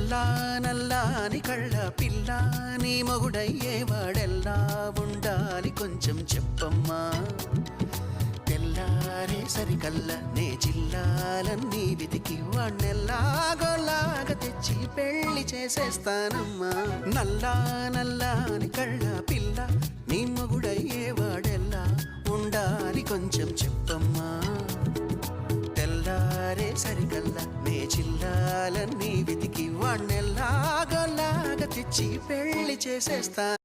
నల్లా నల్లాని కళ్ళ పిల్ల నీ మొగుడయ్యేవాడెల్లా ఉండాలి కొంచెం చెప్పమ్మా తెల్లారే సరికల్ల నే జిల్లాలన్నీ వెతికి వాణ్ణెల్లాగోలాగా తెచ్చి పెళ్లి చేసేస్తానమ్మా నల్లా నల్లాని కళ్ళ పిల్ల నీ మొగుడయ్యేవాడెల్లా ఉండాలి కొంచెం చెప్పమ్మా తెల్లారే సరికల్లా నే జిల్లాలన్నీ వెతికి వాణ్ణెల్లాగోలాగా తెచ్చి పెళ్లి చేసేస్తానమ్మా